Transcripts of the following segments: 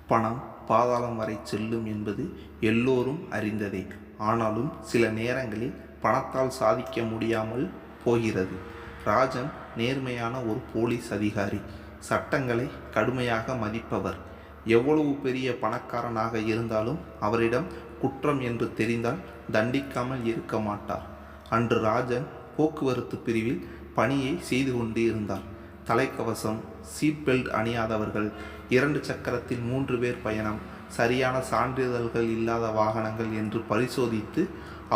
பணம் பாதாளம் வரை செல்லும் என்பது எல்லோரும் அறிந்ததே. ஆனாலும் சில நேரங்களில் பணத்தால் சாதிக்க முடியாமல் போகிறது. ராஜன் நேர்மையான ஒரு போலீஸ் அதிகாரி, சட்டங்களை கடுமையாக மதிப்பவர். எவ்வளவு பெரிய பணக்காரனாக இருந்தாலும் அவரிடம் குற்றம் என்று தெரிந்தால் தண்டிக்காமல் இருக்க மாட்டார். அன்று ராஜன் போக்குவரத்து பிரிவில் பணியை செய்து கொண்டு இருந்தார். தலைக்கவசம், சீட் பெல்ட் அணியாதவர்கள், 2 சக்கரத்தில் 3 பேர் பயணம், சரியான சான்றிதழ்கள் இல்லாத வாகனங்கள் என்று பரிசோதித்து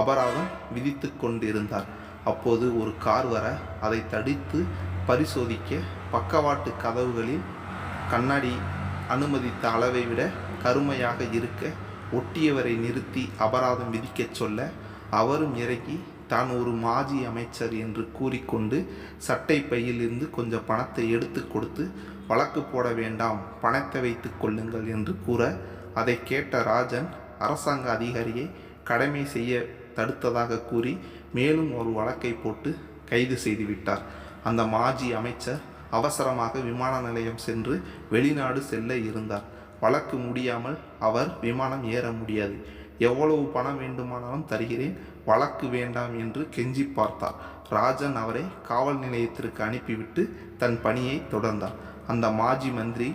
அபராதம் விதித்து கொண்டிருந்தார். அப்போது ஒரு கார் வர அதை தடுத்து பரிசோதிக்க பக்கவாட்டு கதவுகளில் கண்ணாடி அனுமதித்த அளவை விட கருமையாக இருக்க ஒட்டியவரை நிறுத்தி அபராதம் விதிக்கச் சொல்ல அவரும் இறங்கி தான் ஒரு மாஜி அமைச்சர் என்று கூறிக்கொண்டு சட்டை பையில் இருந்து கொஞ்சம் பணத்தை எடுத்து கொடுத்து வழக்கு போட வேண்டாம், பணத்தை வைத்து கொள்ளுங்கள் என்று கூற அதை கேட்ட ராஜன் அரசாங்க அதிகாரியை கடமை செய்ய தடுத்ததாக கூறி மேலும் ஒரு வழக்கை போட்டு கைது செய்துவிட்டார். அந்த மாஜி அமைச்சர் அவசரமாக விமான நிலையம் சென்று வெளிநாடு செல்ல இருந்தார். வழக்கு முடியாமல் அவர் விமானம் ஏற முடியாது. எவ்வளவு பணம் வேண்டுமானாலும் தருகிறேன், வழக்கு வேண்டாம் என்று கெஞ்சி பார்த்தார். ராஜன் அவரை காவல் நிலையத்திற்கு அனுப்பிவிட்டு தன் பணியை தொடர்ந்தார். அந்த மாஜி மந்திரி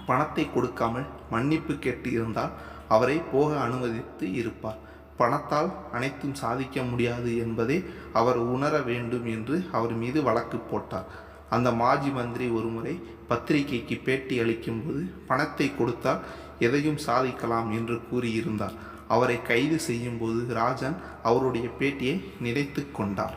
பணத்தை கொடுக்காமல் மன்னிப்பு கேட்டு இருந்தால் அவரை போக அனுமதித்து இருப்பார். பணத்தால் அனைத்தும் சாதிக்க முடியாது என்பதை அவர் உணர வேண்டும் என்று அவர் மீது வழக்கு போட்டார். அந்த மாஜி மந்திரி ஒருமுறை பத்திரிகைக்கு பேட்டி அளிக்கும்போது பணத்தை கொடுத்தால் எதையும் சாதிக்கலாம் என்று கூறியிருந்தார். அவரை கைது செய்யும்போது ராஜன் அவருடைய பேட்டியை நினைத்து கொண்டார்.